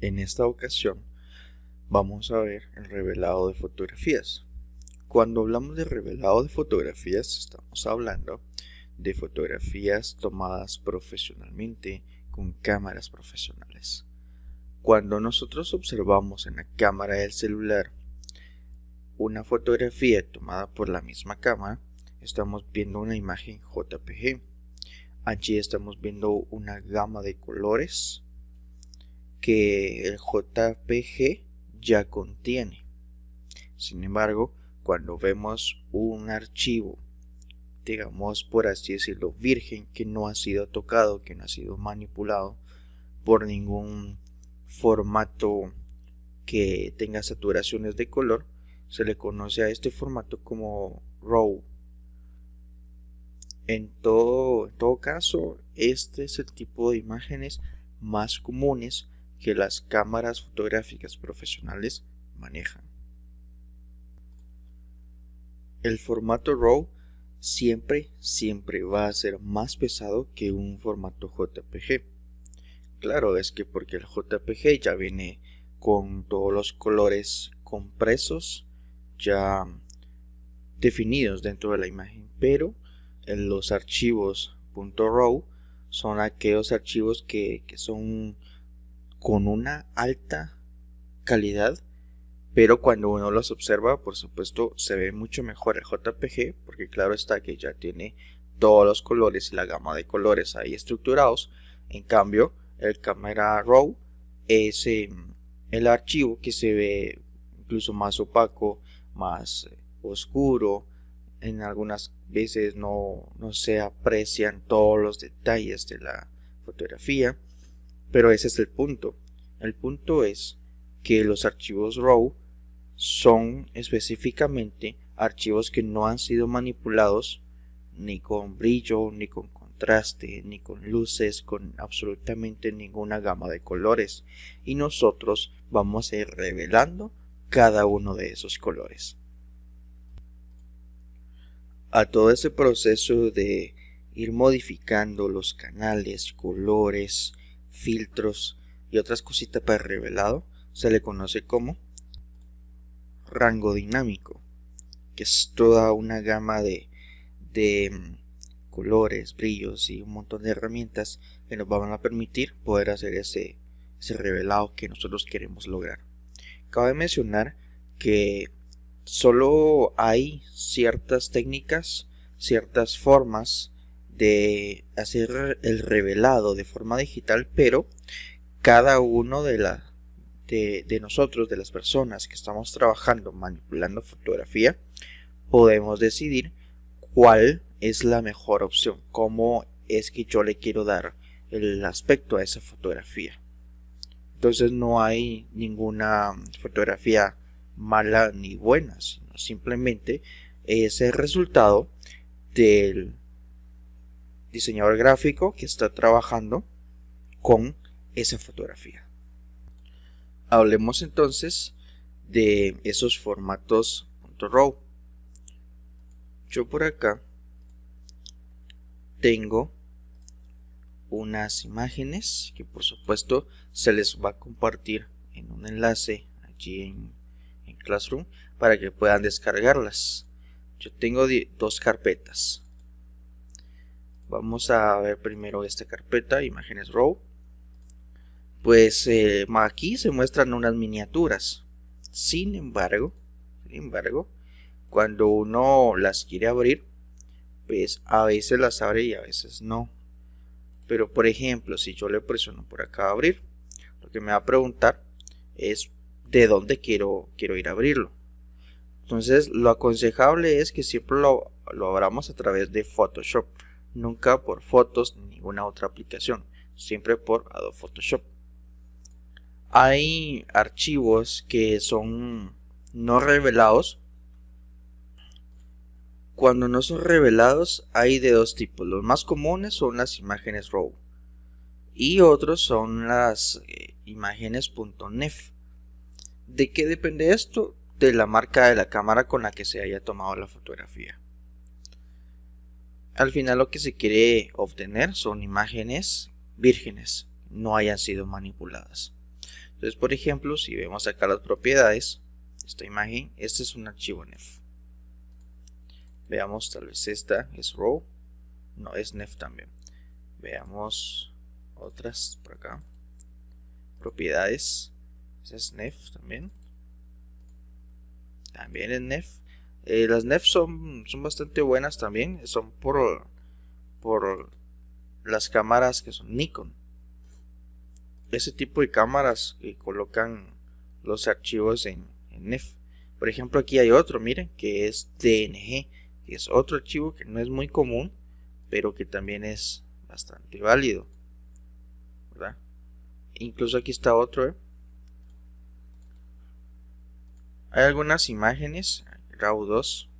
En esta ocasión vamos a ver el revelado de fotografías. Cuando hablamos de revelado de fotografías, estamos hablando de fotografías tomadas profesionalmente con cámaras profesionales. Cuando nosotros observamos en la cámara del celular una fotografía tomada por la misma cámara, estamos viendo una imagen JPG. Allí estamos viendo una gama de colores que el JPG ya contiene. Sin embargo, cuando vemos un archivo, digamos por así decirlo, virgen, que no ha sido tocado, que no ha sido manipulado por ningún formato que tenga saturaciones de color, se le conoce a este formato como RAW. En todo caso, este es el tipo de imágenes más comunes que las cámaras fotográficas profesionales manejan. El formato RAW siempre va a ser más pesado que un formato JPG. Claro, es que porque el JPG ya viene con todos los colores compresos ya definidos dentro de la imagen, pero en los archivos .raw son aquellos archivos que son con una alta calidad, pero cuando uno los observa, por supuesto, se ve mucho mejor el JPG, porque claro está que ya tiene todos los colores y la gama de colores ahí estructurados. En cambio, el Camera Raw es el archivo que se ve incluso más opaco, más oscuro. En algunas veces no se aprecian todos los detalles de la fotografía, pero ese es el punto. El punto es que los archivos RAW son específicamente archivos que no han sido manipulados ni con brillo, ni con contraste, ni con luces, con absolutamente ninguna gama de colores, y nosotros vamos a ir revelando cada uno de esos colores. A todo ese proceso de ir modificando los canales, colores, filtros y otras cositas para el revelado se le conoce como rango dinámico, que es toda una gama de colores, brillos y un montón de herramientas que nos van a permitir poder hacer ese revelado que nosotros queremos lograr. Cabe mencionar que solo hay ciertas técnicas, ciertas formas de hacer el revelado de forma digital, pero cada uno de nosotros, de las personas que estamos trabajando manipulando fotografía, podemos decidir cuál es la mejor opción, cómo es que yo le quiero dar el aspecto a esa fotografía. Entonces no hay ninguna fotografía mala ni buena, sino simplemente es el resultado del diseñador gráfico que está trabajando con esa fotografía. Hablemos entonces de esos formatos .raw. Yo por acá tengo unas imágenes que por supuesto se les va a compartir en un enlace allí en Classroom para que puedan descargarlas. Yo tengo dos carpetas. Vamos a ver primero esta carpeta, imágenes RAW. Pues aquí se muestran unas miniaturas. Sin embargo, cuando uno las quiere abrir, pues a veces las abre y a veces no. Pero por ejemplo, si yo le presiono por acá a abrir, lo que me va a preguntar es de dónde quiero ir a abrirlo. Entonces lo aconsejable es que siempre lo abramos a través de Photoshop, nunca por fotos ni ninguna otra aplicación, siempre por Adobe Photoshop. Hay archivos que son no revelados. Cuando no son revelados hay de dos tipos. Los más comunes son las imágenes RAW y otros son las imágenes .nef. ¿De qué depende esto? De la marca de la cámara con la que se haya tomado la fotografía. Al final lo que se quiere obtener son imágenes vírgenes, no hayan sido manipuladas. Entonces, por ejemplo, si vemos acá las propiedades, esta imagen, este es un archivo NEF. Veamos, tal vez esta es RAW, no, es NEF también. Veamos otras por acá. Propiedades, esta es NEF también. También es NEF. Las NEF son bastante buenas también, son por las cámaras que son Nikon. Ese tipo de cámaras que colocan los archivos en NEF. Por ejemplo, aquí hay otro, miren, que es DNG, que es otro archivo que no es muy común, pero que también es bastante válido, ¿verdad? Incluso aquí está otro, Hay algunas imágenes RAW 2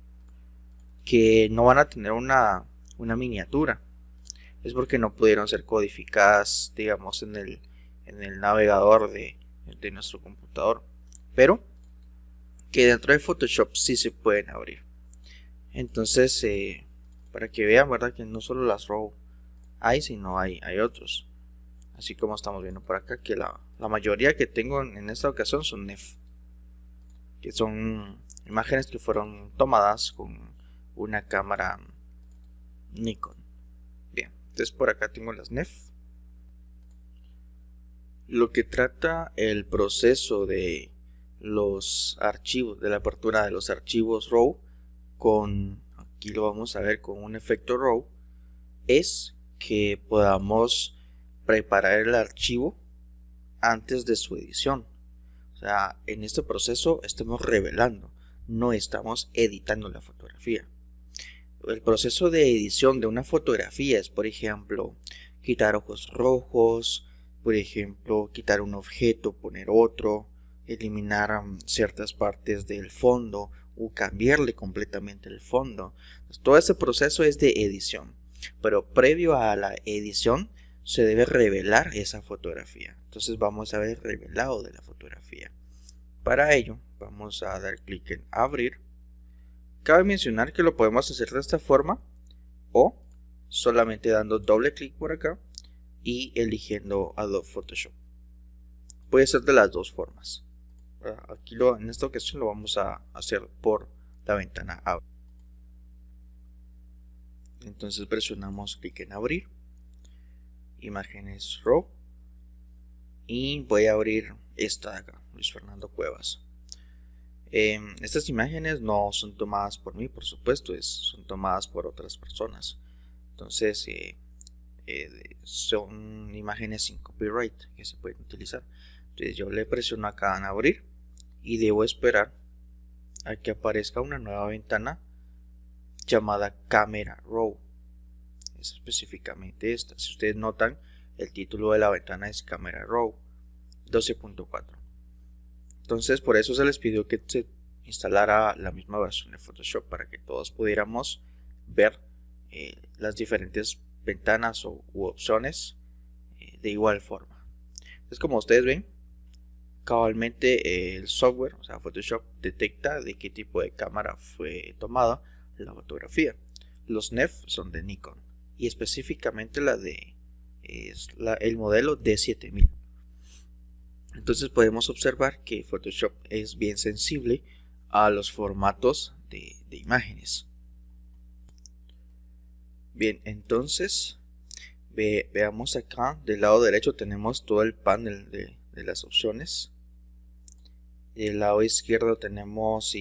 que no van a tener una miniatura. Es porque no pudieron ser codificadas, digamos, en el navegador de nuestro computador, pero que dentro de Photoshop sí se pueden abrir. Entonces, para que vean, ¿verdad?, que no solo las RAW hay, sino hay otros. Así como estamos viendo por acá, que la mayoría que tengo en esta ocasión son NEF, que son imágenes que fueron tomadas con una cámara Nikon. Bien, entonces por acá tengo las NEF. Lo que trata el proceso de los archivos, de la apertura de los archivos RAW, aquí lo vamos a ver con un efecto RAW, es que podamos preparar el archivo antes de su edición. O sea, en este proceso estamos revelando, no estamos editando la fotografía. El proceso de edición de una fotografía es, por ejemplo, quitar ojos rojos, por ejemplo, quitar un objeto, poner otro, eliminar ciertas partes del fondo o cambiarle completamente el fondo. Entonces, todo ese proceso es de edición, pero previo a la edición se debe revelar esa fotografía. Entonces vamos a ver el revelado de la fotografía. Para ello vamos a dar clic en abrir. Cabe mencionar que lo podemos hacer de esta forma o solamente dando doble clic por acá y eligiendo Adobe Photoshop. Puede ser de las dos formas. Aquí en esta ocasión lo vamos a hacer por la ventana Abre. Entonces presionamos clic en abrir, imágenes RAW, y voy a abrir esta de acá, Luis Fernando Cuevas. Estas imágenes no son tomadas por mí, por supuesto, son tomadas por otras personas. Entonces son imágenes sin copyright que se pueden utilizar. Entonces yo le presiono acá en abrir y debo esperar a que aparezca una nueva ventana llamada Camera RAW. Es específicamente esta. Si ustedes notan, el título de la ventana es Camera RAW 12.4. Entonces por eso se les pidió que se instalara la misma versión de Photoshop para que todos pudiéramos ver las diferentes ventanas u opciones de igual forma. Entonces, como ustedes ven, cabalmente el software, o sea Photoshop, detecta de qué tipo de cámara fue tomada la fotografía. Los NEF son de Nikon y específicamente el modelo D7000. Entonces podemos observar que Photoshop es bien sensible a los formatos de imágenes. Bien, entonces veamos acá del lado derecho tenemos todo el panel de las opciones. Del lado izquierdo tenemos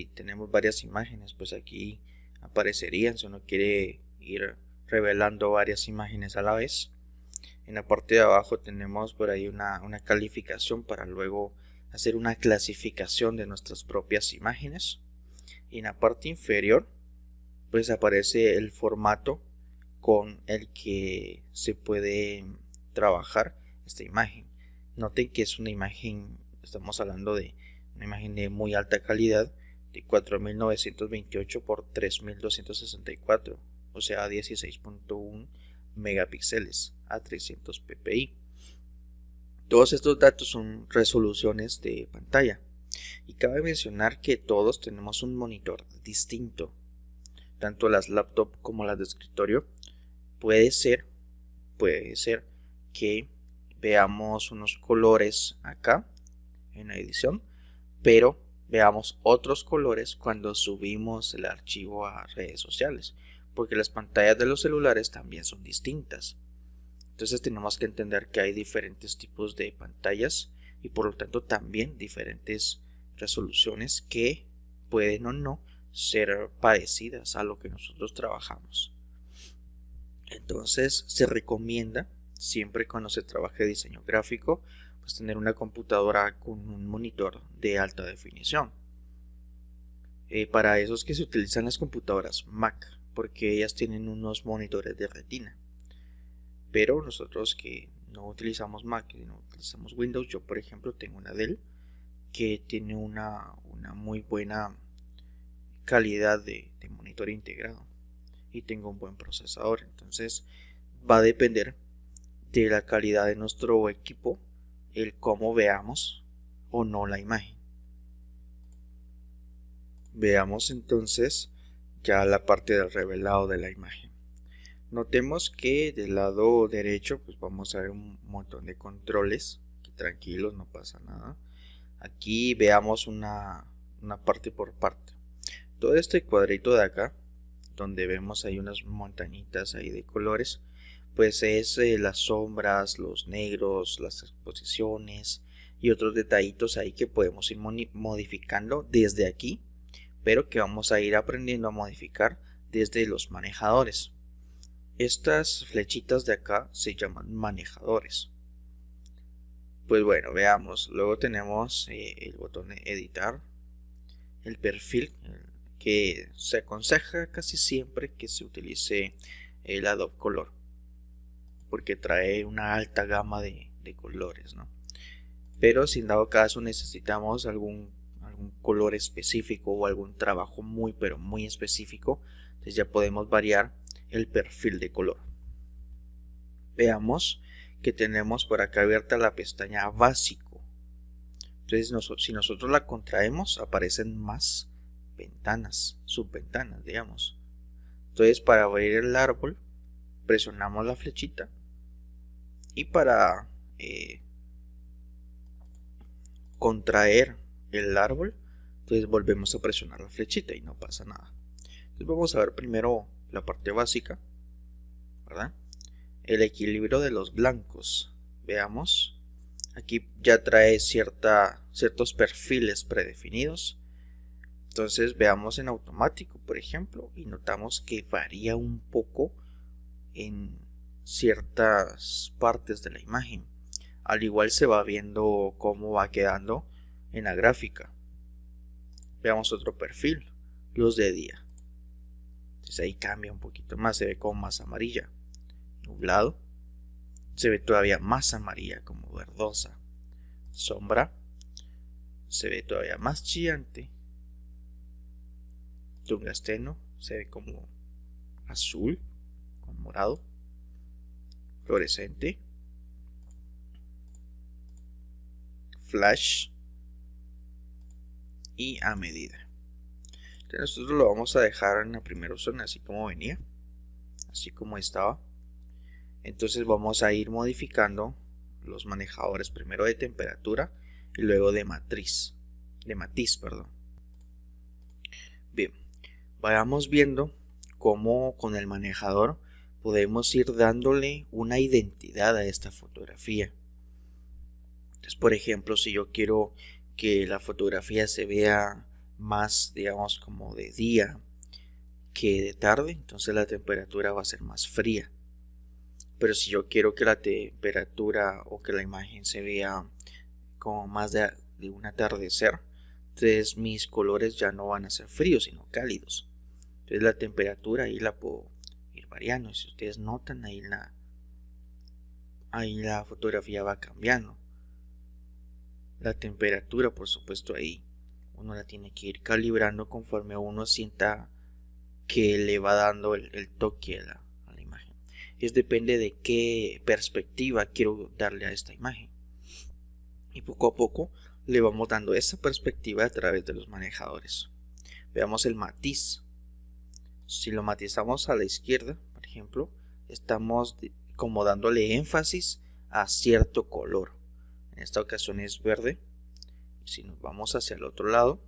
varias imágenes, pues aquí aparecerían si uno quiere ir revelando varias imágenes a la vez. En la parte de abajo tenemos por ahí una calificación para luego hacer una clasificación de nuestras propias imágenes. Y en la parte inferior pues aparece el formato con el que se puede trabajar esta imagen. Noten que es una imagen, estamos hablando de una imagen de muy alta calidad, de 4928 por 3264, o sea 16.1 megapíxeles a 300 ppi. Todos estos datos son resoluciones de pantalla y cabe mencionar que todos tenemos un monitor distinto, tanto las laptop como las de escritorio. Puede ser que veamos unos colores acá en la edición, pero veamos otros colores cuando subimos el archivo a redes sociales, porque las pantallas de los celulares también son distintas. Entonces tenemos que entender que hay diferentes tipos de pantallas y por lo tanto también diferentes resoluciones que pueden o no ser parecidas a lo que nosotros trabajamos. Entonces se recomienda siempre cuando se trabaje diseño gráfico, pues tener una computadora con un monitor de alta definición. Para eso es que se utilizan las computadoras Mac, porque ellas tienen unos monitores de retina. Pero nosotros que no utilizamos Mac y no utilizamos Windows, yo por ejemplo tengo una Dell que tiene una muy buena calidad de monitor integrado y tengo un buen procesador. Entonces va a depender de la calidad de nuestro equipo el cómo veamos o no la imagen. Veamos entonces ya la parte del revelado de la imagen. Notemos que del lado derecho pues vamos a ver un montón de controles, que tranquilos, no pasa nada. Aquí veamos una parte por parte. Todo este cuadrito de acá, donde vemos ahí unas montañitas ahí de colores, pues es las sombras, los negros, las exposiciones y otros detallitos ahí que podemos ir modificando desde aquí, pero que vamos a ir aprendiendo a modificar desde los manejadores. Estas flechitas de acá se llaman manejadores. Pues bueno, veamos. Luego tenemos el botón de editar, el perfil, que se aconseja casi siempre que se utilice el Adobe Color, porque trae una alta gama de colores, ¿no? Pero si en dado caso necesitamos algún color específico o algún trabajo muy pero muy específico, entonces ya podemos variar el perfil de color. Veamos que tenemos por acá abierta la pestaña básico. Entonces si nosotros la contraemos aparecen más ventanas, subventanas, digamos. Entonces para abrir el árbol presionamos la flechita y para contraer el árbol entonces volvemos a presionar la flechita y no pasa nada. Entonces vamos a ver primero la parte básica, ¿verdad? El equilibrio de los blancos. Veamos, aquí ya trae ciertos perfiles predefinidos. Entonces veamos en automático, por ejemplo, y notamos que varía un poco en ciertas partes de la imagen. Al igual se va viendo cómo va quedando en la gráfica. Veamos otro perfil, luz de día. Entonces ahí cambia un poquito más, se ve como más amarilla. Nublado, se ve todavía más amarilla, como verdosa. Sombra, se ve todavía más chillante. Tungsteno, se ve como azul con morado. Fluorescente, flash y a medida. Entonces nosotros lo vamos a dejar en la primera opción así como venía, así como estaba. Entonces vamos a ir modificando los manejadores, primero de temperatura y luego de matiz, perdón. Bien, vayamos viendo cómo con el manejador podemos ir dándole una identidad a esta fotografía. Entonces, por ejemplo, si yo quiero que la fotografía se vea más, digamos, como de día que de tarde, entonces la temperatura va a ser más fría. Pero si yo quiero que la temperatura o que la imagen se vea como más de un atardecer, entonces mis colores ya no van a ser fríos sino cálidos. Entonces la temperatura ahí la puedo ir variando. Si ustedes notan, ahí la fotografía va cambiando. La temperatura, por supuesto, ahí uno la tiene que ir calibrando conforme uno sienta que le va dando el toque a la imagen. Depende de qué perspectiva quiero darle a esta imagen. Y poco a poco le vamos dando esa perspectiva a través de los manejadores. Veamos el matiz. Si lo matizamos a la izquierda, por ejemplo, estamos como dándole énfasis a cierto color. En esta ocasión es verde. Si nos vamos hacia el otro lado,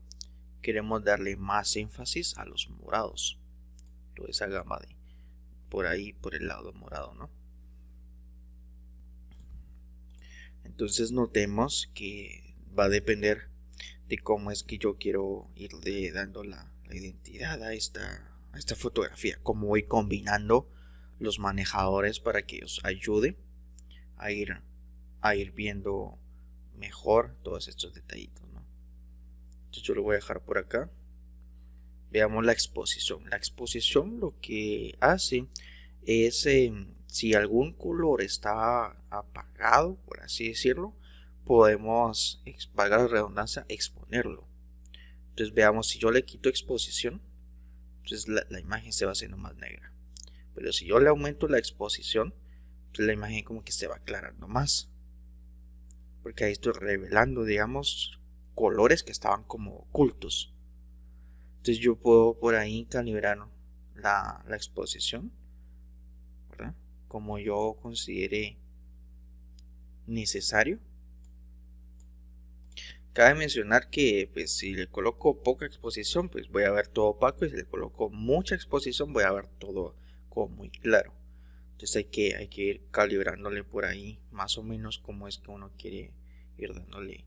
queremos darle más énfasis a los morados, toda esa gama de por ahí, por el lado morado, ¿no? Entonces notemos que va a depender de cómo es que yo quiero irle dando la identidad a esta fotografía, cómo voy combinando los manejadores para que os ayude a ir viendo mejor todos estos detallitos, ¿no? Entonces yo lo voy a dejar por acá. Veamos la exposición. La exposición lo que hace es si algún color está apagado, por así decirlo, podemos, valga la redundancia, exponerlo. Entonces veamos, si yo le quito exposición, entonces la imagen se va haciendo más negra. Pero si yo le aumento la exposición, pues la imagen como que se va aclarando más. Porque ahí estoy revelando, digamos, colores que estaban como ocultos. Entonces yo puedo por ahí calibrar la exposición, ¿verdad? Como yo considere necesario. Cabe mencionar que pues, si le coloco poca exposición, pues voy a ver todo opaco, y si le coloco mucha exposición voy a ver todo como muy claro. Entonces hay que ir calibrándole por ahí más o menos como es que uno quiere ir dándole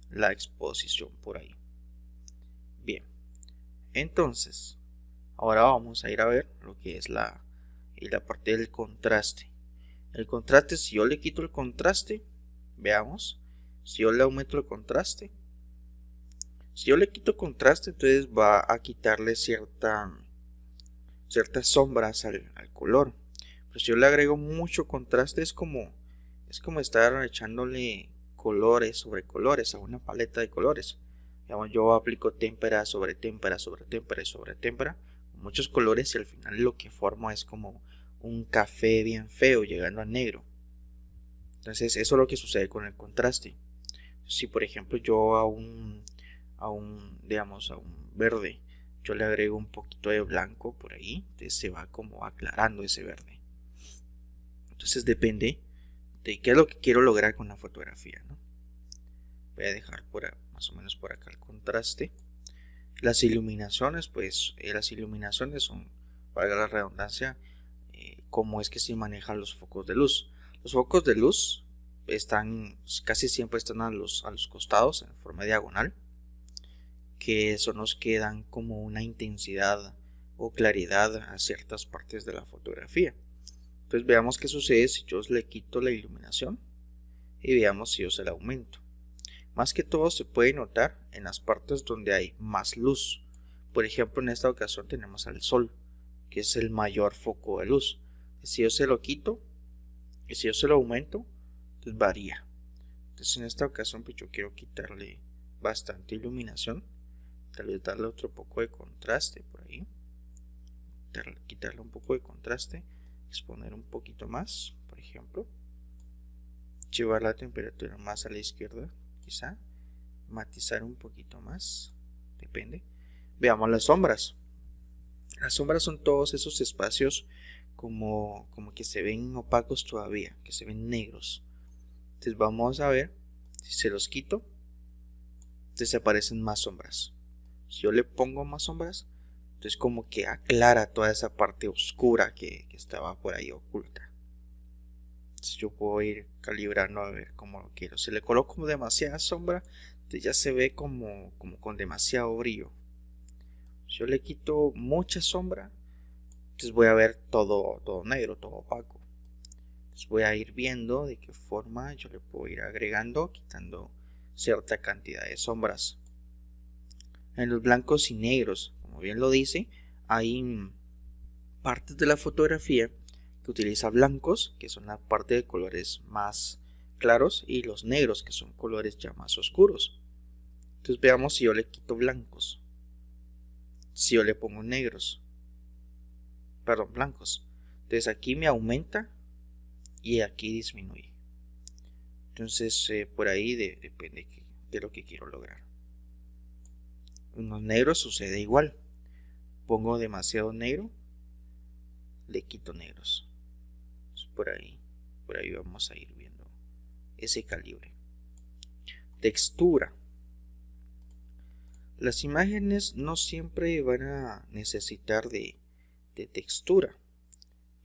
la exposición por ahí. Bien, entonces ahora vamos a ir a ver lo que es la parte del contraste. El contraste, si yo le quito el contraste, veamos, si yo le aumento el contraste, si yo le quito contraste, entonces va a quitarle ciertas sombras al color. Pero si yo le agrego mucho contraste, es como estar echándole colores sobre colores a una paleta de colores. Digamos, yo aplico témpera sobre témpera sobre témpera y sobre témpera, muchos colores, y al final lo que forma es como un café bien feo llegando a negro. Entonces eso es lo que sucede con el contraste. Si por ejemplo yo a un verde yo le agrego un poquito de blanco por ahí, entonces se va como aclarando ese verde. Entonces depende de qué es lo que quiero lograr con la fotografía, ¿no? Voy a dejar más o menos por acá el contraste. Las iluminaciones, pues las iluminaciones son, valga la redundancia, cómo es que se manejan los focos de luz. Los focos de luz casi siempre están a los costados en forma diagonal, que eso nos quedan como una intensidad o claridad a ciertas partes de la fotografía. Entonces veamos qué sucede si yo le quito la iluminación y veamos si yo se la aumento. Más que todo se puede notar en las partes donde hay más luz. Por ejemplo, en esta ocasión tenemos al sol, que es el mayor foco de luz. Si yo se lo quito y si yo se lo aumento, pues varía. Entonces en esta ocasión pues yo quiero quitarle bastante iluminación, tal vez darle otro poco de contraste por ahí, quitarle un poco de contraste, exponer un poquito más, por ejemplo, llevar la temperatura más a la izquierda, quizá matizar un poquito más, depende. Veamos las sombras. Las sombras son todos esos espacios como que se ven opacos todavía, que se ven negros. Entonces vamos a ver, si se los quito, desaparecen más sombras. Si yo le pongo más sombras, entonces como que aclara toda esa parte oscura que estaba por ahí oculta. Entonces yo puedo ir calibrando a ver cómo lo quiero. Si le coloco demasiada sombra, entonces ya se ve como con demasiado brillo. Si yo le quito mucha sombra, entonces voy a ver todo negro, todo opaco. Entonces voy a ir viendo de qué forma yo le puedo ir agregando, quitando cierta cantidad de sombras. En los blancos y negros, como bien lo dice, hay partes de la fotografía que utiliza blancos, que son la parte de colores más claros, y los negros, que son colores ya más oscuros. Entonces veamos si yo le quito blancos, si yo le pongo blancos. Entonces aquí me aumenta y aquí disminuye. Entonces por ahí depende de lo que quiero lograr. En los negros sucede igual. Pongo demasiado negro, le quito negros. Entonces, por ahí vamos a ir viendo ese calibre. Textura. Las imágenes no siempre van a necesitar de textura,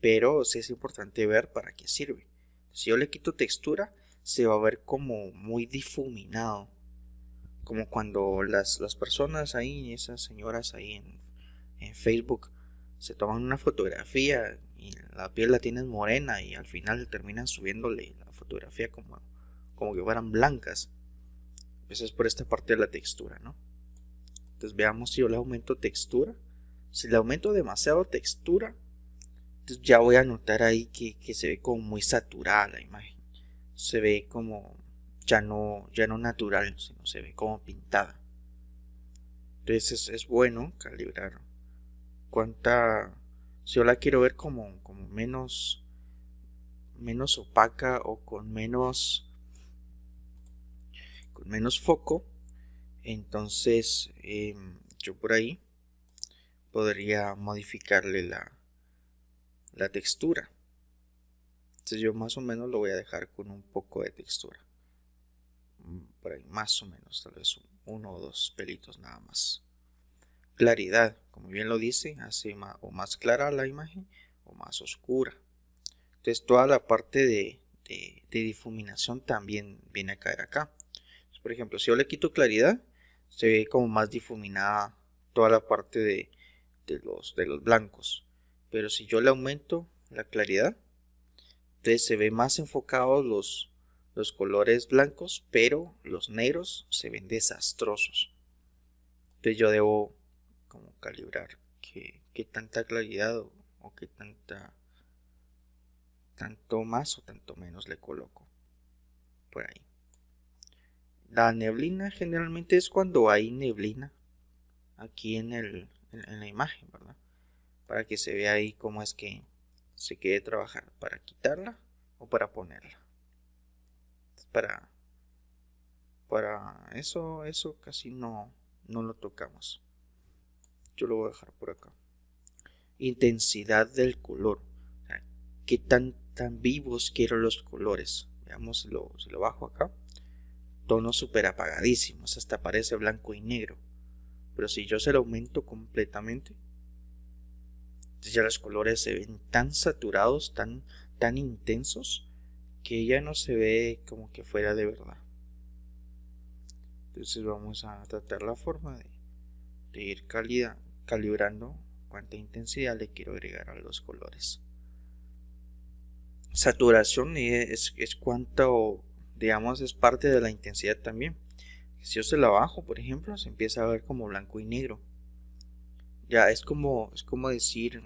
pero sí es importante ver para qué sirve. Si yo le quito textura, se va a ver como muy difuminado, como cuando las personas ahí, esas señoras ahí en Facebook, se toman una fotografía y la piel la tienen morena y al final terminan subiéndole la fotografía como que fueran blancas. Pues es por esta parte de la textura, ¿no? Entonces veamos si yo le aumento textura. Si le aumento demasiado textura, entonces ya voy a notar ahí que se ve como muy saturada la imagen. Se ve como ya no natural, sino se ve como pintada. Entonces es bueno calibrar si yo la quiero ver como menos opaca o con menos foco. Entonces yo por ahí podría modificarle la textura. Entonces yo más o menos lo voy a dejar con un poco de textura, por ahí más o menos, tal vez uno o dos pelitos nada más. Claridad, como bien lo dice, hace más clara la imagen o más oscura. Entonces toda la parte de difuminación también viene a caer acá. Entonces, por ejemplo, si yo le quito claridad, se ve como más difuminada toda la parte de los blancos. Pero si yo le aumento la claridad, entonces se ve más enfocados los colores blancos, pero los negros se ven desastrosos. Entonces yo debo como calibrar qué tanta claridad o qué tanto más o tanto menos le coloco por ahí. La neblina generalmente es cuando hay neblina aquí en la imagen, ¿verdad? Para que se vea ahí cómo es que se quiere trabajar, para quitarla o para ponerla. Para eso casi no lo tocamos. Yo lo voy a dejar por acá. Intensidad del color. O sea, qué tan vivos quiero los colores. Veamos si lo bajo acá. Tonos súper apagadísimos, hasta parece blanco y negro. Pero si yo se lo aumento completamente, entonces ya los colores se ven tan saturados, tan intensos, que ya no se ve como que fuera de verdad. Entonces vamos a tratar la forma de ir calibrando cuánta intensidad le quiero agregar a los colores. Saturación es cuánto, digamos, es parte de la intensidad también. Si yo se la bajo, por ejemplo, se empieza a ver como blanco y negro. Ya es como decir,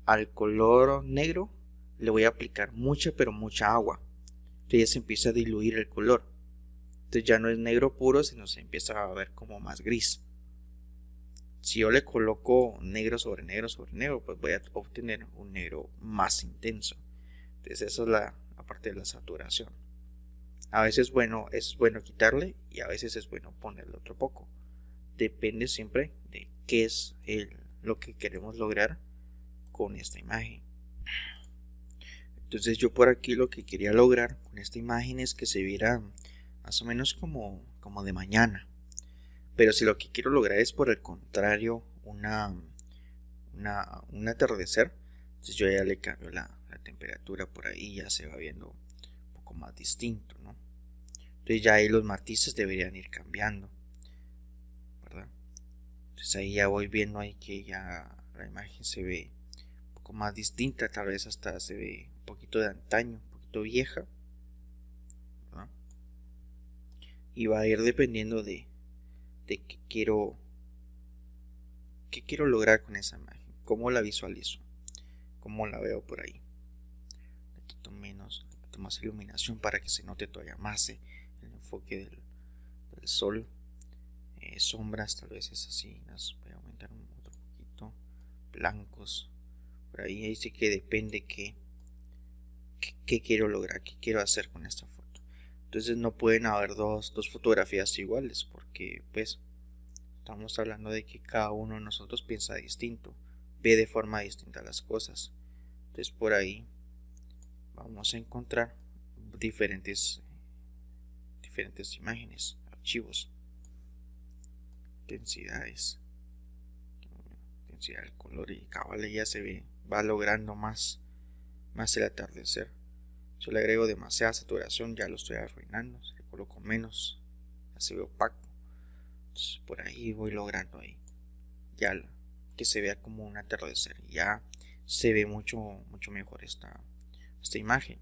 al color negro le voy a aplicar mucha pero mucha agua. Entonces ya se empieza a diluir el color. Entonces ya no es negro puro, sino se empieza a ver como más gris. Si yo le coloco negro sobre negro sobre negro, pues voy a obtener un negro más intenso. Entonces esa es la parte de la saturación. A veces es bueno quitarle y a veces es bueno ponerle otro poco. Depende siempre de qué es lo que queremos lograr con esta imagen. Entonces yo por aquí lo que quería lograr con esta imagen es que se viera más o menos como de mañana. Pero si lo que quiero lograr es por el contrario un atardecer, entonces yo ya le cambio la temperatura por ahí, ya se va viendo un poco más distinto, ¿no? Entonces ya ahí los matices deberían ir cambiando, ¿verdad? Entonces ahí ya voy viendo ahí que ya la imagen se ve un poco más distinta, tal vez hasta se ve un poquito de antaño, un poquito vieja, ¿verdad? Y va a ir dependiendo de qué quiero lograr con esa imagen, cómo la visualizo, cómo la veo por ahí. Le quito más iluminación para que se note todavía más el enfoque del sol. Sombras tal vez es así, las voy a aumentar otro poquito, blancos por ahí sí que depende qué quiero lograr, qué quiero hacer con esta foto. Entonces no pueden haber dos fotografías iguales, porque pues estamos hablando de que cada uno de nosotros piensa distinto, ve de forma distinta las cosas. Entonces por ahí vamos a encontrar diferentes imágenes, archivos. intensidades, intensidad del color, y cabal ya se ve, va logrando más el atardecer. Yo le agrego demasiada saturación, ya lo estoy arruinando. Si le coloco menos, ya se ve opaco. Entonces por ahí voy logrando ahí ya que se vea como un atardecer. Ya se ve mucho mejor esta imagen.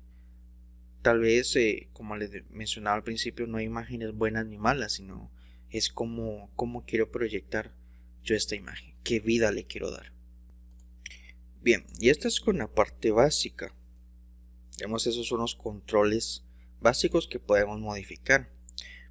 Tal vez, como les mencionaba al principio, no hay imágenes buenas ni malas, sino es como quiero proyectar yo esta imagen, qué vida le quiero dar. Bien, y esta es con la parte básica. Digamos, esos son los controles básicos que podemos modificar.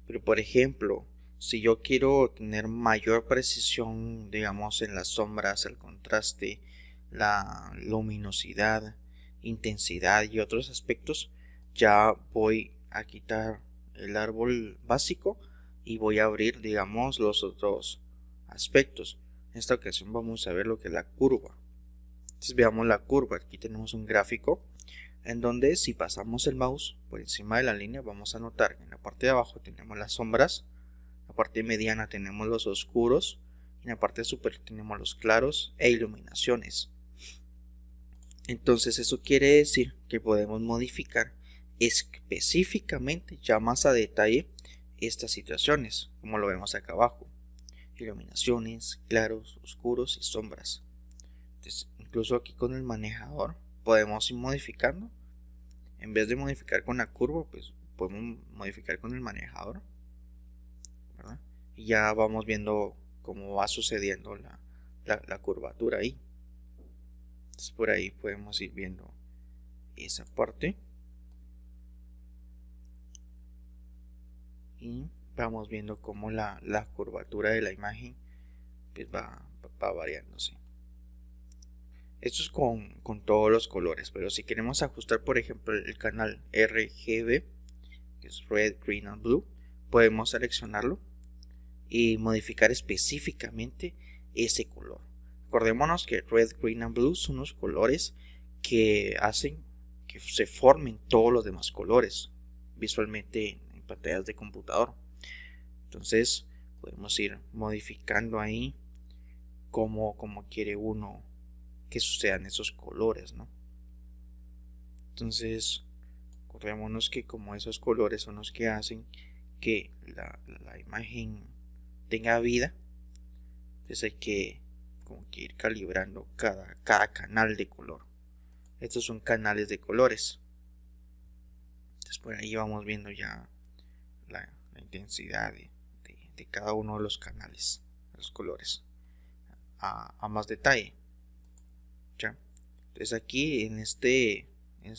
Pero por ejemplo, si yo quiero tener mayor precisión, digamos, en las sombras, el contraste, la luminosidad, intensidad y otros aspectos, ya voy a quitar el árbol básico y voy a abrir, digamos, los otros aspectos. En esta ocasión vamos a ver lo que es la curva. Entonces veamos la curva. Aquí tenemos un gráfico en donde si pasamos el mouse por encima de la línea, vamos a notar que en la parte de abajo tenemos las sombras, en la parte mediana tenemos los oscuros, y en la parte superior tenemos los claros e iluminaciones. Entonces eso quiere decir que podemos modificar específicamente, ya más a detalle, estas situaciones, como lo vemos acá abajo: iluminaciones, claros, oscuros y sombras. Entonces, incluso aquí con el manejador podemos ir modificando. En vez de modificar con la curva, pues podemos modificar con el manejador, ¿verdad? Y ya vamos viendo cómo va sucediendo la curvatura ahí. Entonces por ahí podemos ir viendo esa parte. Y vamos viendo cómo la curvatura de la imagen pues va variándose. Esto es con todos los colores, pero si queremos ajustar, por ejemplo, el canal RGB, que es Red, Green and Blue, podemos seleccionarlo y modificar específicamente ese color. Acordémonos que Red, Green and Blue son los colores que hacen que se formen todos los demás colores visualmente en pantallas de computador. Entonces podemos ir modificando ahí como quiere uno que sucedan esos colores, ¿no? Entonces acordémonos que como esos colores son los que hacen que la imagen tenga vida, entonces hay que ir calibrando cada canal de color. Estos son canales de colores. Entonces por ahí vamos viendo ya la intensidad de cada uno de los canales, los colores, a más detalle. ¿Ya? Entonces aquí en este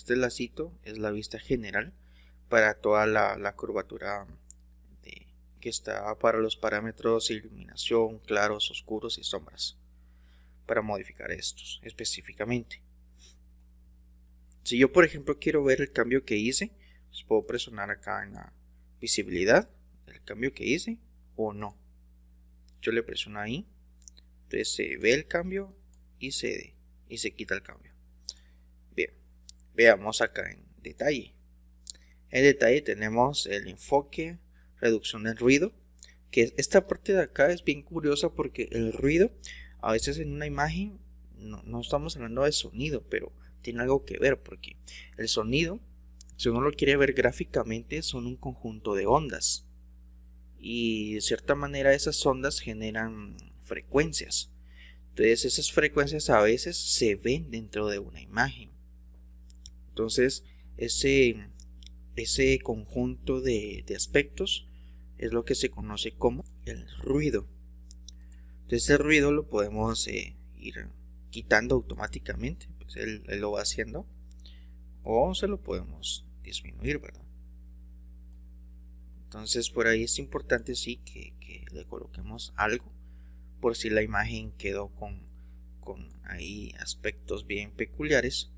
lacito es la vista general para toda la curvatura que está para los parámetros iluminación, claros, oscuros y sombras, para modificar estos específicamente. Si yo por ejemplo quiero ver el cambio que hice, pues puedo presionar acá en la visibilidad el cambio que hice o no. Yo le presiono ahí, entonces se ve el cambio y se quita el cambio. Bien, veamos acá en detalle. En detalle tenemos el enfoque, reducción del ruido, que esta parte de acá es bien curiosa porque el ruido a veces en una imagen no estamos hablando de sonido, pero tiene algo que ver, porque el sonido, si uno lo quiere ver gráficamente, son un conjunto de ondas y de cierta manera esas ondas generan frecuencias. Entonces esas frecuencias a veces se ven dentro de una imagen. Entonces ese conjunto de aspectos es lo que se conoce como el ruido. Entonces el ruido lo podemos ir quitando automáticamente, pues él lo va haciendo, o se lo podemos disminuir, ¿verdad? Entonces por ahí es importante sí que le coloquemos algo por si la imagen quedó con ahí aspectos bien peculiares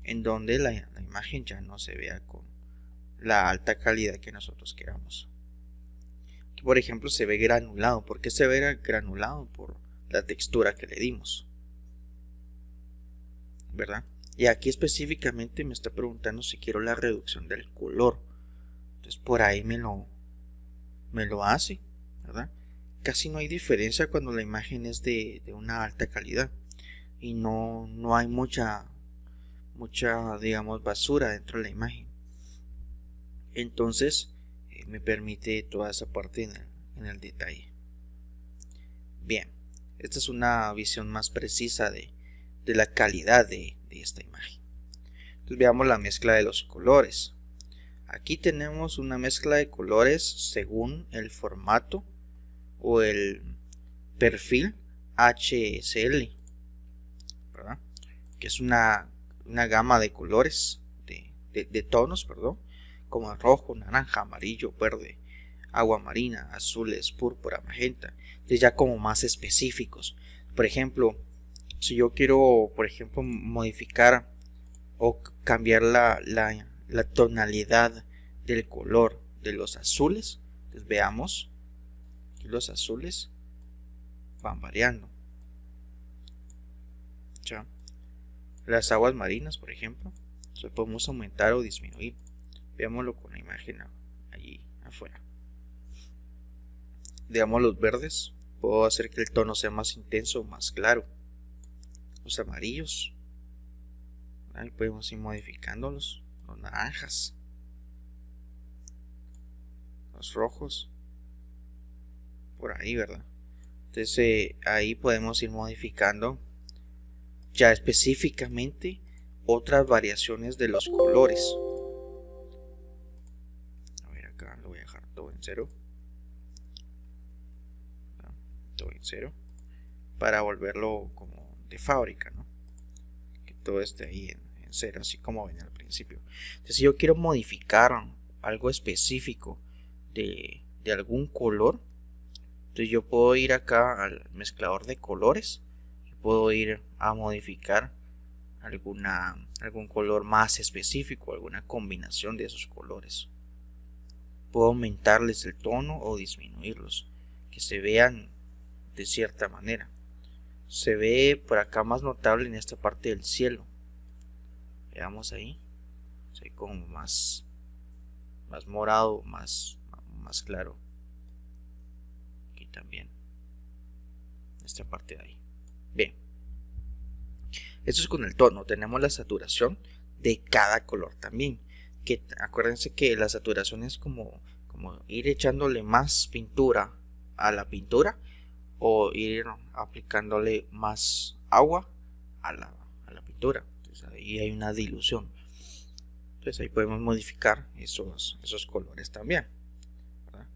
en donde la imagen ya no se vea con la alta calidad que nosotros queramos. Aquí, por ejemplo, se ve granulado. ¿Por qué se ve granulado? Por la textura que le dimos, ¿verdad? Y aquí específicamente me está preguntando si quiero la reducción del color. Entonces por ahí me lo hace, ¿verdad? casi no hay diferencia cuando la imagen es de una alta calidad y no hay mucha digamos basura dentro de la imagen. Entonces me permite toda esa parte en el detalle. Bien, esta es una visión más precisa de la calidad de esta imagen. Entonces veamos la mezcla de los colores. Aquí tenemos una mezcla de colores según el formato o el perfil HSL, ¿verdad? Que es una gama de colores, de tonos, perdón, como rojo, naranja, amarillo, verde, agua marina, azules, púrpura, magenta, ya como más específicos. Por ejemplo, si yo quiero, por ejemplo, modificar o cambiar la tonalidad del color de los azules, pues veamos que los azules van variando. ¿Ya? Las aguas marinas, por ejemplo, podemos aumentar o disminuir. Veámoslo con la imagen allí afuera. Digamos los verdes, puedo hacer que el tono sea más intenso o más claro. Los amarillos, ahí podemos ir modificándolos. Los naranjas, los rojos, por ahí, ¿verdad? Entonces ahí podemos ir modificando ya específicamente otras variaciones de los colores. A ver, acá lo voy a dejar todo en cero. Todo en cero. Para volverlo como de fábrica, ¿no? Que todo esté ahí en cero, así como ven al principio. Entonces, si yo quiero modificar algo específico de algún color, entonces yo puedo ir acá al mezclador de colores y puedo ir a modificar algún color más específico, alguna combinación de esos colores. Puedo aumentarles el tono o disminuirlos, que se vean de cierta manera. Se ve por acá más notable en esta parte del cielo. Veamos ahí, se ve como más morado, más claro. Aquí también, esta parte de ahí. Bien, esto es con el tono. Tenemos la saturación de cada color también, que acuérdense que la saturación es como ir echándole más pintura a la pintura o ir aplicándole más agua a la pintura. Entonces ahí hay una dilución. Entonces ahí podemos modificar esos colores también, ¿verdad?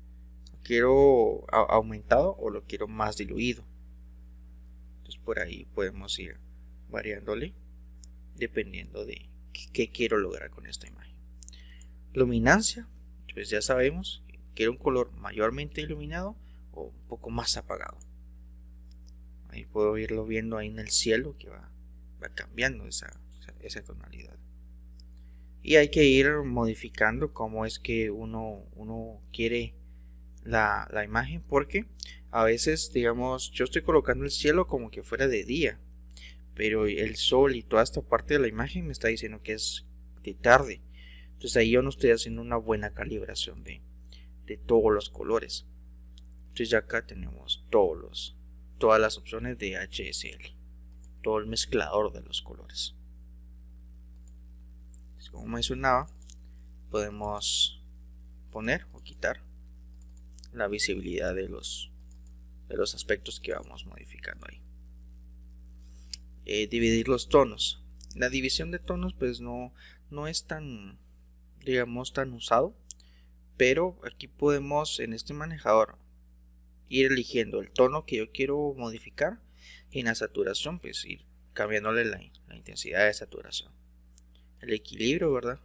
¿Lo quiero aumentado o lo quiero más diluido? Entonces por ahí podemos ir variándole dependiendo de qué quiero lograr con esta imagen. Luminancia, pues ya sabemos, quiero un color mayormente iluminado o un poco más apagado. Ahí puedo irlo viendo ahí en el cielo que va cambiando esa tonalidad. Y hay que ir modificando cómo es que uno quiere la imagen, porque a veces, digamos, yo estoy colocando el cielo como que fuera de día, pero el sol y toda esta parte de la imagen me está diciendo que es de tarde. Entonces ahí yo no estoy haciendo una buena calibración de todos los colores. Entonces ya acá tenemos todas las opciones de HSL, todo el mezclador de los colores. Entonces, como mencionaba, podemos poner o quitar la visibilidad de los aspectos que vamos modificando ahí. Dividir los tonos. La división de tonos pues no es tan, digamos, tan usado, pero aquí podemos en este manejador ir eligiendo el tono que yo quiero modificar y en la saturación pues ir cambiándole la intensidad de saturación. El equilibrio, ¿verdad?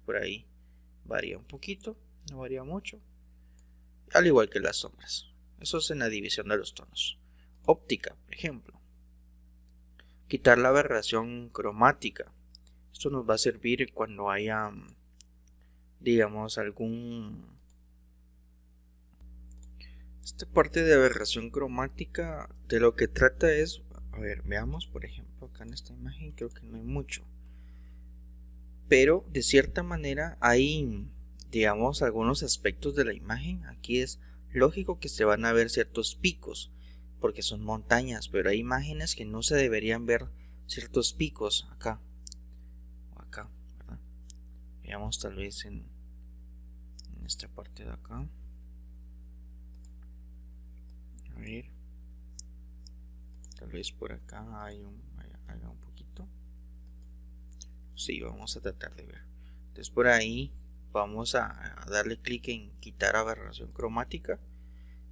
Por ahí varía un poquito, no varía mucho, al igual que las sombras. Eso es en la división de los tonos. Óptica, por ejemplo. Quitar la aberración cromática. Esto nos va a servir cuando haya, digamos, esta parte de aberración cromática de lo que trata es, a ver, veamos por ejemplo acá en esta imagen, creo que no hay mucho, pero de cierta manera hay, digamos, algunos aspectos de la imagen. Aquí es lógico que se van a ver ciertos picos porque son montañas, pero hay imágenes que no se deberían ver ciertos picos acá o acá, ¿verdad? Veamos tal vez en esta parte de acá. A ver, tal vez por acá hay un poquito. Sí, vamos a tratar de ver. Entonces por ahí vamos a darle clic en quitar aberración cromática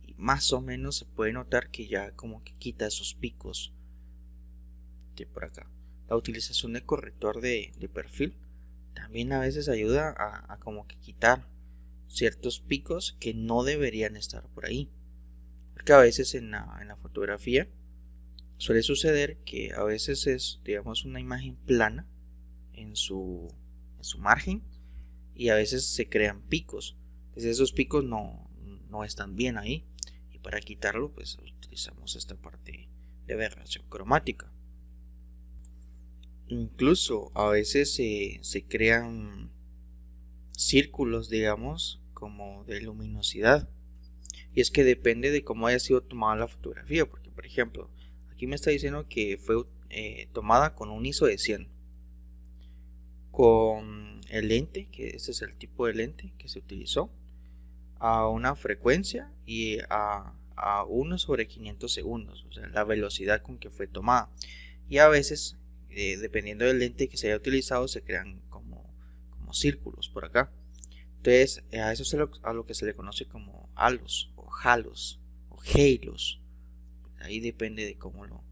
y más o menos se puede notar que ya como que quita esos picos de por acá. La utilización de corrector de perfil también a veces ayuda a como que quitar ciertos picos que no deberían estar por ahí, porque a veces en la fotografía suele suceder que a veces es, digamos, una imagen plana en su margen y a veces se crean picos. Entonces esos picos no están bien ahí, y para quitarlo pues utilizamos esta parte de aberración cromática. Incluso a veces se crean círculos, digamos, como de luminosidad, y es que depende de cómo haya sido tomada la fotografía, porque por ejemplo aquí me está diciendo que fue tomada con un ISO de 100, con el lente, que este es el tipo de lente que se utilizó, a una frecuencia y a 1/500 segundos, o sea, la velocidad con que fue tomada. Y a veces, dependiendo del lente que se haya utilizado, se crean como círculos por acá. Entonces, a eso es a lo que se le conoce como halos, o halos, o halos. Ahí depende de cómo lo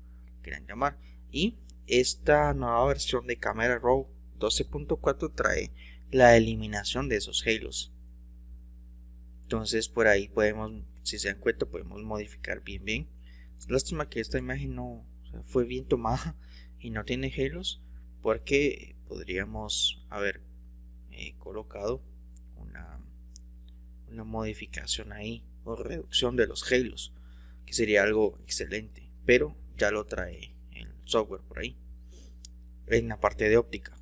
quieran llamar. Y esta nueva versión de Camera Raw 12.4 trae la eliminación de esos halos. Entonces por ahí podemos, si se dan cuenta, podemos modificar bien. Lástima que esta imagen no fue bien tomada y no tiene halos, porque podríamos haber colocado una modificación ahí o reducción de los halos, que sería algo excelente, pero ya lo trae el software por ahí. En la parte de óptica,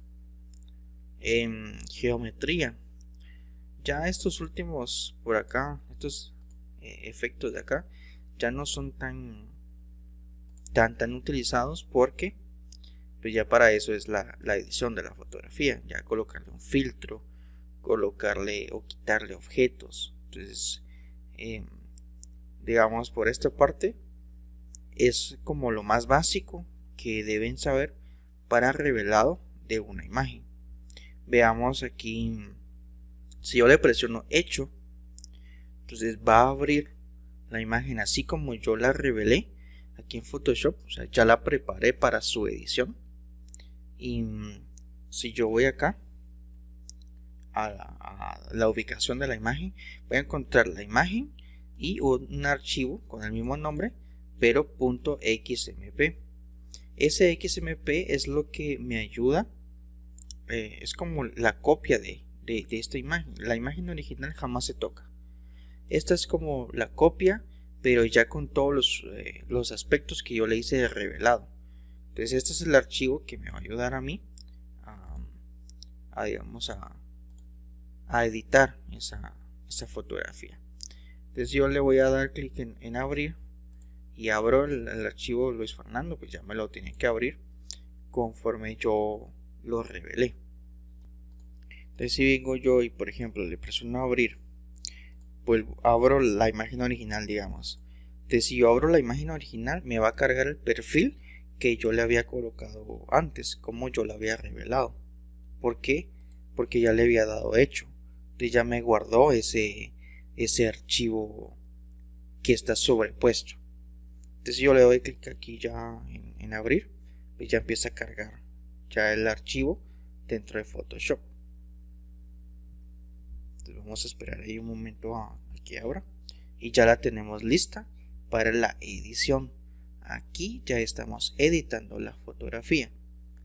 en geometría, ya estos últimos por acá, estos efectos de acá ya no son tan utilizados, porque pues ya para eso es la edición de la fotografía, ya colocarle un filtro, colocarle o quitarle objetos. Entonces digamos, por esta parte es como lo más básico que deben saber para revelado de una imagen. Veamos aquí, si yo le presiono hecho, entonces va a abrir la imagen así como yo la revelé aquí en Photoshop, o sea, ya la preparé para su edición. Y si yo voy acá a la ubicación de la imagen, voy a encontrar la imagen y un archivo con el mismo nombre, pero .xmp. Ese XMP es lo que me ayuda, es como la copia de esta imagen. La imagen original jamás se toca. Esta es como la copia, pero ya con todos los aspectos que yo le hice de revelado. Entonces este es el archivo que me va a ayudar a mí digamos, a editar esa fotografía. Entonces yo le voy a dar clic en abrir, y abro el archivo Luis Fernando, pues ya me lo tiene que abrir conforme yo lo revelé. Entonces si vengo yo y por ejemplo le presiono abrir, pues abro la imagen original, digamos. Entonces si yo abro la imagen original, me va a cargar el perfil que yo le había colocado antes, como yo lo había revelado. ¿Por qué? Porque ya le había dado hecho. Entonces ya me guardó ese archivo que está sobrepuesto. Entonces yo le doy clic aquí ya en abrir, pues ya empieza a cargar ya el archivo dentro de Photoshop. Entonces vamos a esperar ahí un momento a que abra, y ya la tenemos lista para la edición. Aquí ya estamos editando la fotografía,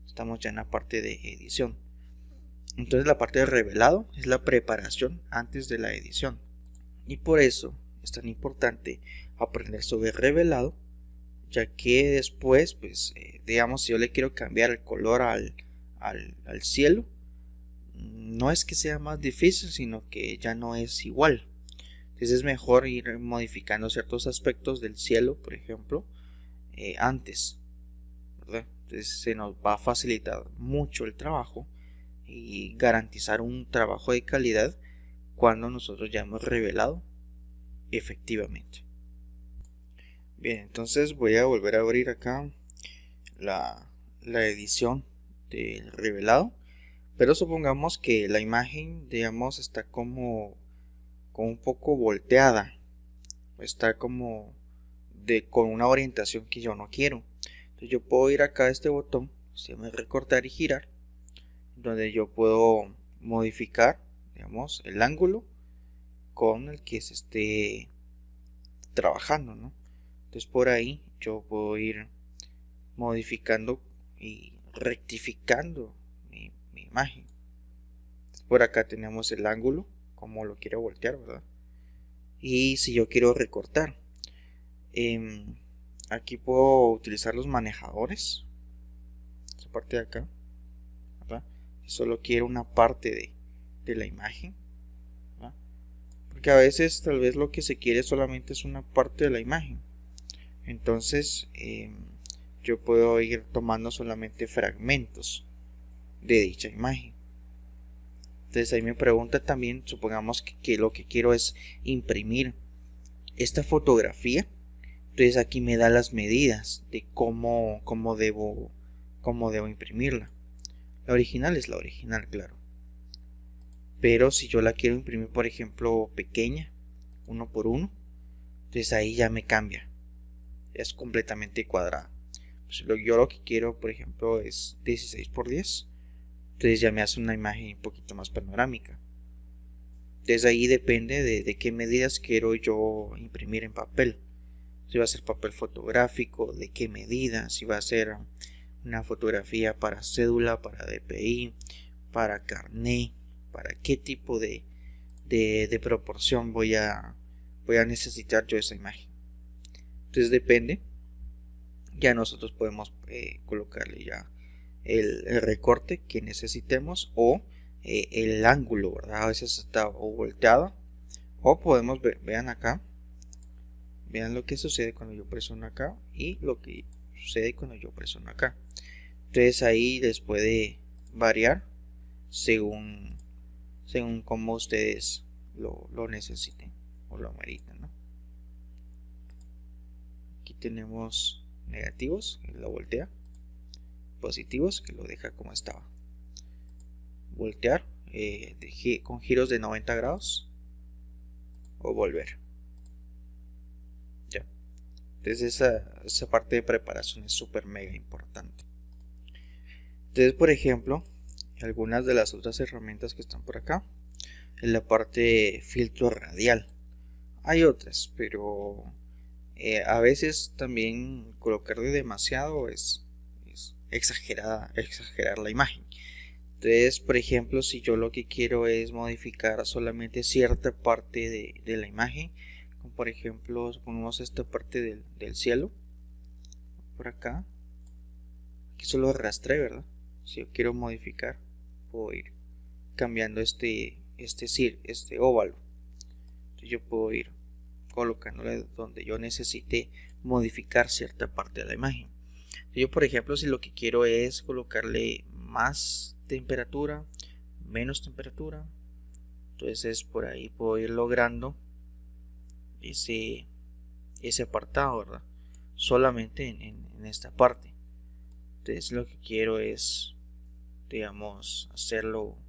estamos ya en la parte de edición. Entonces la parte de revelado es la preparación antes de la edición, y por eso es tan importante aprender sobre revelado, ya que después, pues digamos, si yo le quiero cambiar el color al cielo, no es que sea más difícil, sino que ya no es igual. Entonces es mejor ir modificando ciertos aspectos del cielo, por ejemplo, antes, ¿verdad? Entonces se nos va a facilitar mucho el trabajo y garantizar un trabajo de calidad cuando nosotros ya hemos revelado efectivamente. Bien, entonces voy a volver a abrir acá la edición del revelado, pero supongamos que la imagen, digamos, está como un poco volteada, está como con una orientación que yo no quiero. Entonces yo puedo ir acá a este botón, se llama recortar y girar, donde yo puedo modificar, digamos, el ángulo con el que se esté trabajando, ¿no? Entonces por ahí yo puedo ir modificando y rectificando mi imagen. Por acá tenemos el ángulo, como lo quiero voltear, ¿verdad? Y si yo quiero recortar, aquí puedo utilizar los manejadores, esta parte de acá, ¿verdad? Solo quiero una parte de la imagen, ¿verdad? Porque a veces tal vez lo que se quiere solamente es una parte de la imagen. Entonces yo puedo ir tomando solamente fragmentos de dicha imagen. Entonces ahí me pregunta también, supongamos que lo que quiero es imprimir esta fotografía. Entonces aquí me da las medidas de cómo debo imprimirla. La original es la original, claro. Pero si yo la quiero imprimir, por ejemplo, pequeña, 1 por 1, entonces ahí ya me cambia. Es completamente cuadrada. Pues yo lo que quiero, por ejemplo, es 16 por 10. Entonces ya me hace una imagen un poquito más panorámica. Entonces ahí depende de qué medidas quiero yo imprimir en papel. Si va a ser papel fotográfico, de qué medida, si va a ser una fotografía para cédula, para DPI, para carné, para qué tipo de proporción voy a necesitar yo esa imagen. Entonces depende. Ya nosotros podemos colocarle ya el recorte que necesitemos o el ángulo, ¿verdad? A veces está o volteado, o podemos ver, vean acá, vean lo que sucede cuando yo presiono acá y lo que sucede cuando yo presiono acá. Entonces ahí les puede variar según como ustedes lo necesiten o lo ameriten, ¿no? Aquí tenemos negativos, que lo voltea, positivos, que lo deja como estaba. Voltear con giros de 90 grados o volver. Ya. Entonces esa parte de preparación es súper mega importante. Entonces, por ejemplo, algunas de las otras herramientas que están por acá, en la parte filtro radial. Hay otras, pero a veces también colocarle demasiado es exagerar la imagen. Entonces, por ejemplo, si yo lo que quiero es modificar solamente cierta parte de la imagen, como por ejemplo, ponemos esta parte del cielo, por acá, aquí solo arrastré, ¿verdad? Si yo quiero modificar, puedo ir cambiando este óvalo. Entonces yo puedo ir colocándole donde yo necesite modificar cierta parte de la imagen. Yo, por ejemplo, si lo que quiero es colocarle más temperatura, menos temperatura, entonces por ahí puedo ir logrando ese apartado, ¿verdad? Solamente en esta parte. Entonces lo que quiero es, digamos, hacerlo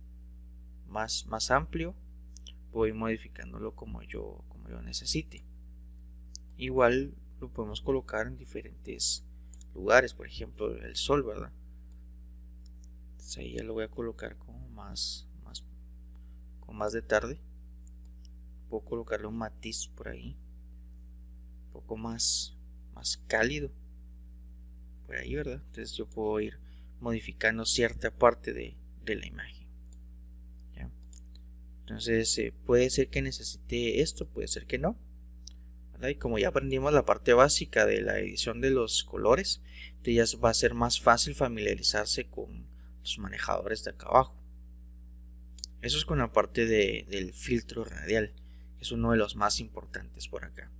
más amplio. Voy modificándolo como yo necesite. Igual lo podemos colocar en diferentes lugares, por ejemplo el sol, ¿verdad? Entonces ahí ya lo voy a colocar como más de tarde. Puedo colocarle un matiz por ahí, un poco más cálido por ahí, ¿verdad? Entonces yo puedo ir modificando cierta parte de la imagen. ¿Ya? Entonces puede ser que necesite esto, puede ser que no, ¿verdad? Y como ya aprendimos la parte básica de la edición de los colores, entonces ya va a ser más fácil familiarizarse con los manejadores de acá abajo. Eso es con la parte del filtro radial, que es uno de los más importantes por acá.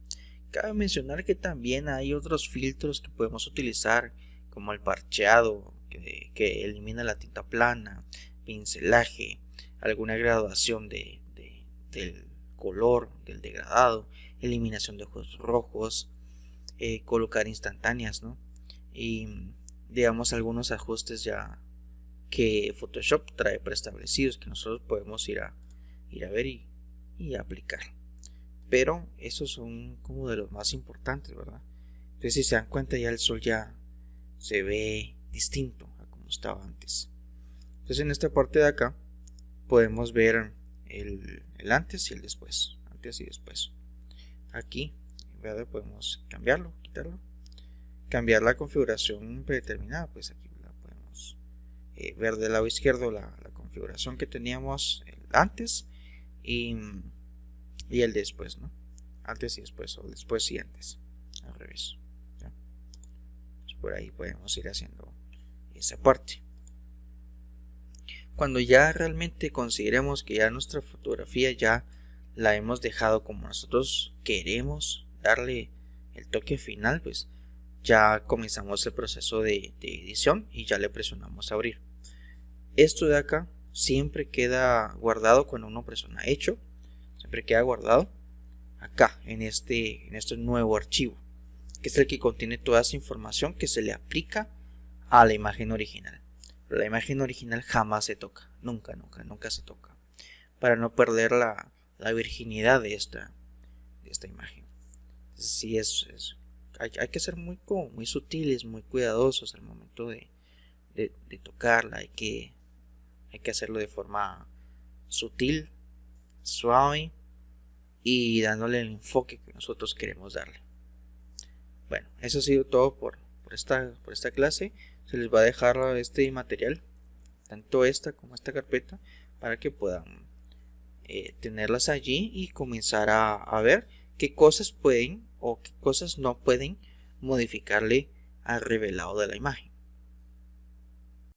Cabe mencionar que también hay otros filtros que podemos utilizar, como el parcheado, que elimina la tinta plana, pincelaje, alguna graduación del color, del degradado, eliminación de ojos rojos, colocar instantáneas, ¿no? Y digamos algunos ajustes ya que Photoshop trae preestablecidos que nosotros podemos ir a ver y aplicar. Pero esos son como de los más importantes, ¿verdad? Entonces, si se dan cuenta, ya el sol ya se ve distinto a como estaba antes. Entonces, en esta parte de acá podemos ver el antes y el después. Antes y después. Aquí, ¿verdad? Podemos cambiarlo, quitarlo. Cambiar la configuración predeterminada. Pues aquí la podemos ver del lado izquierdo la configuración que teníamos antes y el después, ¿no? Antes y después, o después y antes, al revés, ¿ya? Pues por ahí podemos ir haciendo esa parte. Cuando ya realmente consideremos que ya nuestra fotografía ya la hemos dejado como nosotros queremos darle el toque final, pues ya comenzamos el proceso de edición y ya le presionamos a abrir. Esto de acá siempre queda guardado cuando uno presiona hecho, siempre queda guardado acá en este nuevo archivo, que es el que contiene toda esa información que se le aplica a la imagen original. Pero la imagen original jamás se toca, nunca se toca, para no perder la virginidad de esta imagen. Entonces, sí, hay que ser muy sutiles, muy cuidadosos al momento de tocarla. Hay que hacerlo de forma sutil, suave y dándole el enfoque que nosotros queremos darle. Bueno, eso ha sido todo por esta clase. Se les va a dejar este material, tanto esta como esta carpeta, para que puedan tenerlas allí y comenzar a ver qué cosas pueden o qué cosas no pueden modificarle al revelado de la imagen.